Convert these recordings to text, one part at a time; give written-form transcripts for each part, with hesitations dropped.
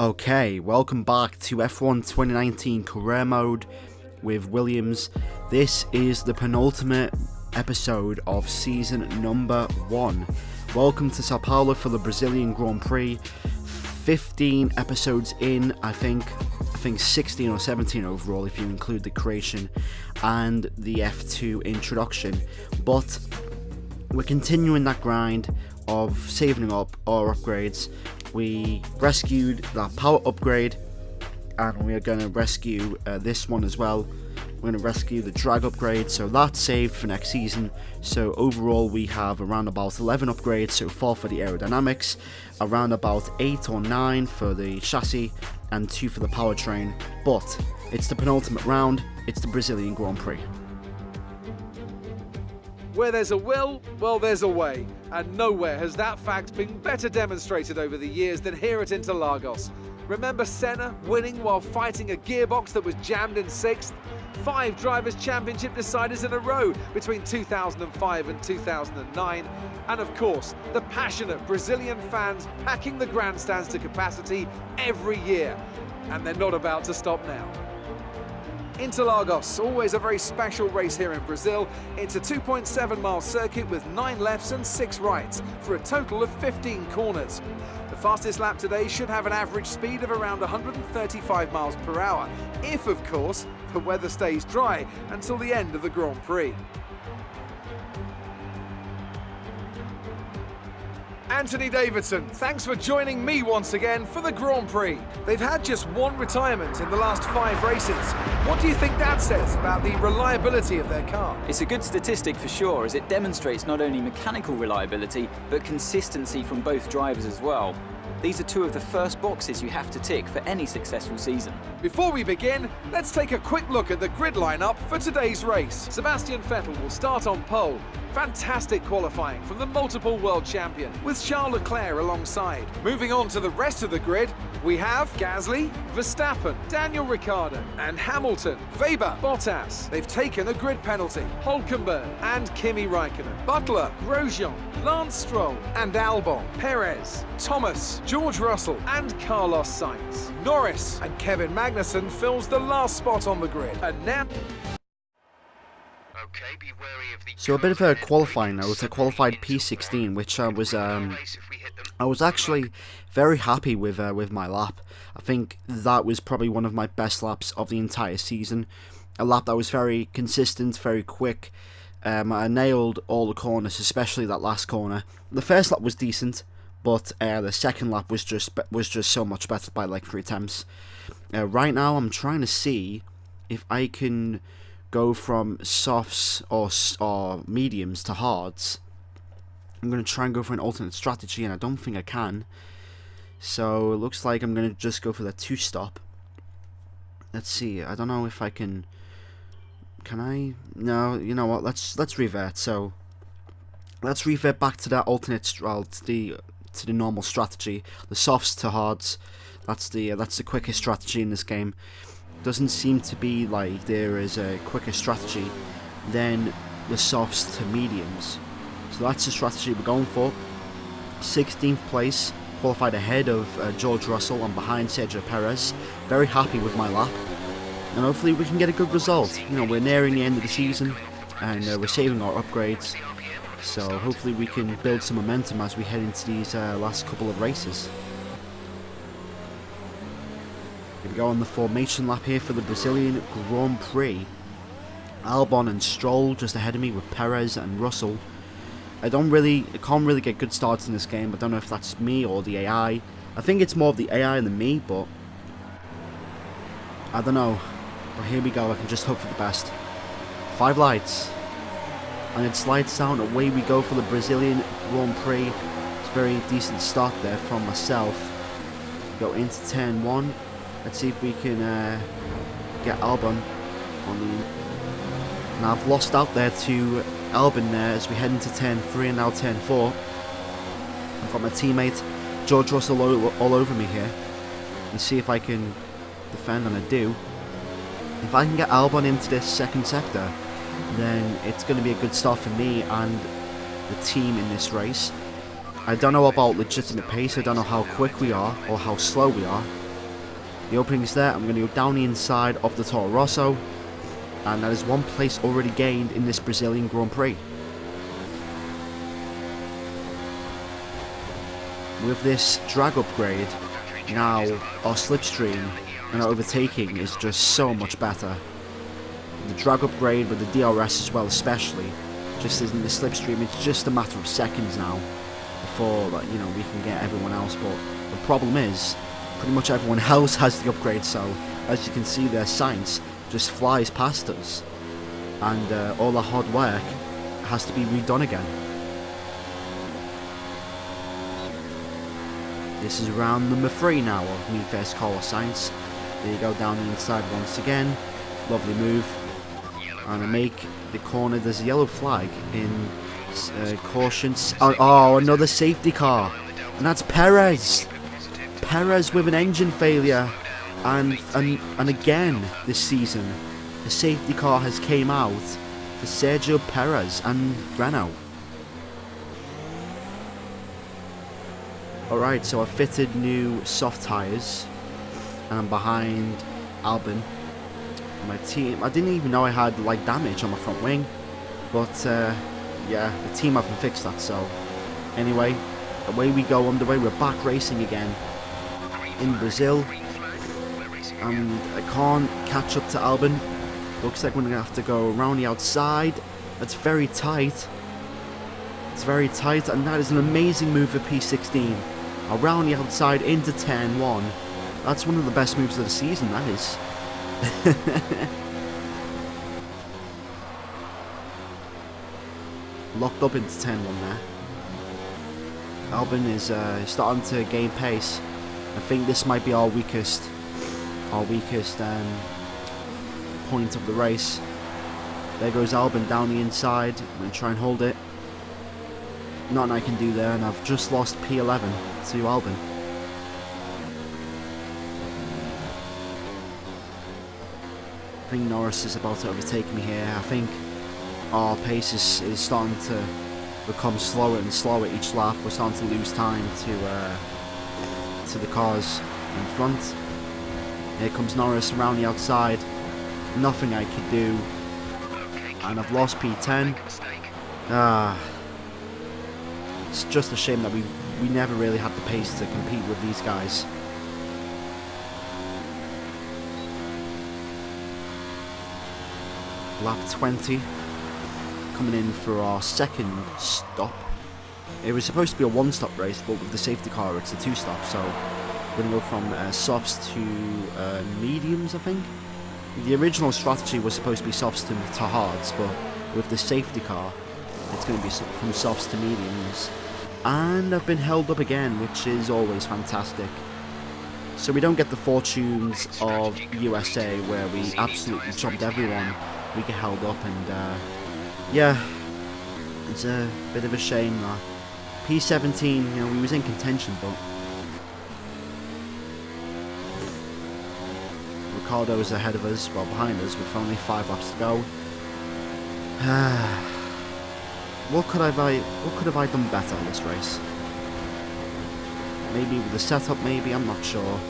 Okay, welcome back to F1 2019 career mode with Williams. This is the penultimate episode of season number 1. Welcome to Sao Paulo for the Brazilian Grand Prix. 15 episodes in, I think 16 or 17 overall if you include the creation and the F2 introduction. But we're continuing that grind of saving up our upgrades. We rescued that power upgrade, and we are going to rescue this one as well. We're going to rescue the drag upgrade, so that's saved for next season. So overall we have around about 11 upgrades so far for the aerodynamics, around about 8 or 9 for the chassis, and 2 for the powertrain. But it's the penultimate round, it's the Brazilian Grand Prix. Where there's a will, well, there's a way. And nowhere has that fact been better demonstrated over the years than here at Interlagos. Remember Senna winning while fighting a gearbox that was jammed in 6th? 5 Drivers' Championship deciders in a row between 2005 and 2009. And of course, the passionate Brazilian fans packing the grandstands to capacity every year. And they're not about to stop now. Interlagos, always a very special race here in Brazil. It's a 2.7 mile circuit with 9 lefts and 6 rights for a total of 15 corners. The fastest lap today should have an average speed of around 135 miles per hour, if of course the weather stays dry until the end of the Grand Prix. Anthony Davidson, thanks for joining me once again for the Grand Prix. They've had just one retirement in the last 5 races. What do you think that says about the reliability of their car? It's a good statistic for sure, as it demonstrates not only mechanical reliability, but consistency from both drivers as well. These are 2 of the first boxes you have to tick for any successful season. Before we begin, let's take a quick look at the grid lineup for today's race. Sebastian Vettel will start on pole. Fantastic qualifying from the multiple world champion, with Charles Leclerc alongside. Moving on to the rest of the grid, we have Gasly, Verstappen, Daniel Ricciardo, and Hamilton, Weber, Bottas. They've taken a grid penalty. Hülkenberg and Kimi Raikkonen, Butler, Grosjean, Lance Stroll, and Albon, Perez, Thomas, George Russell, and Carlos Sainz. Norris and Kevin Magnussen fills the last spot on the grid. And now... So a bit of a qualifying note. I qualified P16, which I was actually very happy with my lap. I think that was probably one of my best laps of the entire season. A lap that was very consistent, very quick. I nailed all the corners, especially that last corner. The first lap was decent, but the second lap was just so much better by like 3 attempts. Right now, I'm trying to see if I can go from softs or mediums to hards. I'm going to try and go for an alternate strategy, and I don't think I can. So it looks like I'm going to just go for the 2-stop. Let's see. I don't know if I can. Can I? No. You know what? Let's revert. So let's revert back to that alternate to the normal strategy. The softs to hards. That's the quickest strategy in this game. Doesn't seem to be like there is a quicker strategy than the softs to mediums. So that's the strategy we're going for. 16th place, qualified ahead of George Russell and behind Sergio Perez. Very happy with my lap, and hopefully we can get a good result. You know, we're nearing the end of the season, and we're saving our upgrades. So hopefully we can build some momentum as we head into these last couple of races. Here we go on the formation lap here for the Brazilian Grand Prix. Albon and Stroll just ahead of me with Perez and Russell. I can't really get good starts in this game. I don't know if that's me or the AI. I think it's more of the AI than me, but I don't know. But here we go, I can just hope for the best. 5 lights. And it's lights out, and away we go for the Brazilian Grand Prix. It's a very decent start there from myself. Go into turn 1. Let's see if we can get Albon on the... Now I've lost out there to Albon there as we head into turn 3 and now turn 4. I've got my teammate George Russell all over me here. And see if I can defend, and I do. If I can get Albon into this second sector, then it's going to be a good start for me and the team in this race. I don't know about legitimate pace, I don't know how quick we are or how slow we are, The opening's there. I'm going to go down the inside of the Toro Rosso. And that is one place already gained in this Brazilian Grand Prix. With this drag upgrade, now our slipstream and our overtaking is just so much better. The drag upgrade with the DRS as well, especially, just isn't the slipstream. It's just a matter of seconds now before, you know, we can get everyone else. But the problem is, pretty much everyone else has the upgrade. So as you can see, their Sainz just flies past us, and all the hard work has to be redone again. This is round number 3 now of me versus Carlos Sainz. There you go, down the inside once again. Lovely move. And I make the corner. There's a yellow flag in cautions. Oh, another safety car. And that's Perez. Perez with an engine failure. And again this season, the safety car has came out for Sergio Perez and Renault. Alright, so I fitted new soft tyres, and I'm behind Albon. My team, I didn't even know I had like damage on my front wing, but yeah, the team haven't fixed that. So anyway, away we go, underway. We're back racing again in Brazil, and I can't catch up to Albon. Looks like we're gonna have to go around the outside. That's very tight. It's very tight, and that is an amazing move for P16. Around the outside into turn 1. That's one of the best moves of the season, that is. Locked up into turn 1 there. Albon is starting to gain pace. I think this might be our weakest point of the race. There goes Albon down the inside. I'm going to try and hold it. Nothing I can do there, and I've just lost P11 to Albon. I think Norris is about to overtake me here. I think our pace is starting to become slower and slower each lap. We're starting to lose time to the cars in front. Here comes Norris around the outside. Nothing I could do, and I've lost P10. It's just a shame that we never really had the pace to compete with these guys. Lap 20, coming in for our second stop. It was supposed to be a one-stop race, but with the safety car it's a two-stop, so we're going to go from softs to mediums, I think. The original strategy was supposed to be softs to hards, but with the safety car it's going to be from softs to mediums. And I've been held up again, which is always fantastic. So we don't get the fortunes of USA, where we absolutely jumped everyone. We get held up, and yeah, it's a bit of a shame that P17, you know, we was in contention, but Ricardo is ahead of us, well behind us, with only 5 laps to go. What could have I done better in this race? Maybe with the setup, maybe, I'm not sure.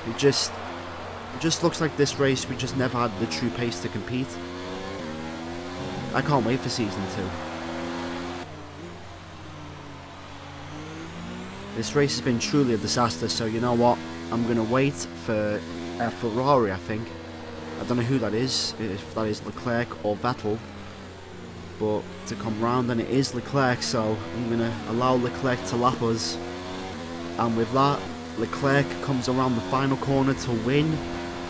It just looks like this race we just never had the true pace to compete. I can't wait for season 2. This race has been truly a disaster, so you know what? I'm gonna wait for Ferrari, I think. I don't know who that is, if that is Leclerc or Vettel, but to come round, and it is Leclerc, so I'm gonna allow Leclerc to lap us. And with that, Leclerc comes around the final corner to win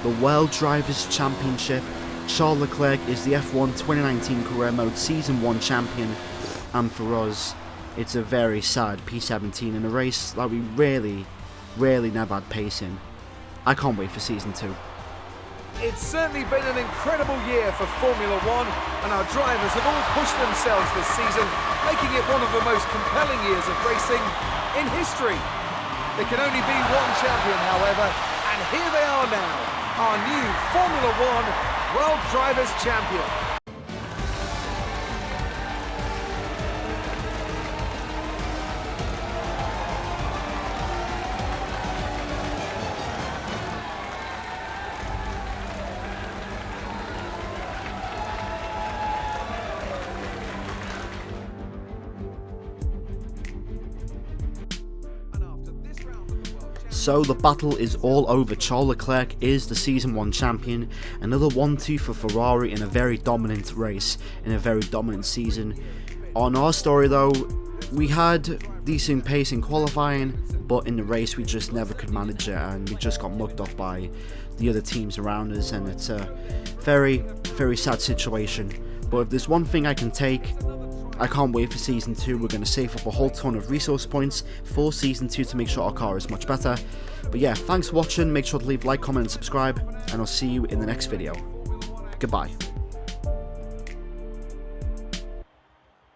the World Drivers' Championship. Charles Leclerc is the F1 2019 Career Mode Season 1 champion, and for us, it's a very sad P17 in a race that we really never had pace in. I can't wait for Season 2. It's certainly been an incredible year for Formula One, and our drivers have all pushed themselves this season, making it one of the most compelling years of racing in history. There can only be one champion, however, and here they are now, our new Formula One World Drivers' Champion. So the battle is all over. Charles Leclerc is the Season 1 champion. Another 1-2 for Ferrari in a very dominant race, in a very dominant season. On our story though, we had decent pace in qualifying, but in the race we just never could manage it, and we just got mugged off by the other teams around us, and it's a very, very sad situation. But if there's one thing I can take, I can't wait for Season 2. We're going to save up a whole ton of resource points for Season 2 to make sure our car is much better. But yeah, thanks for watching, make sure to leave a like, comment and subscribe, and I'll see you in the next video. Goodbye.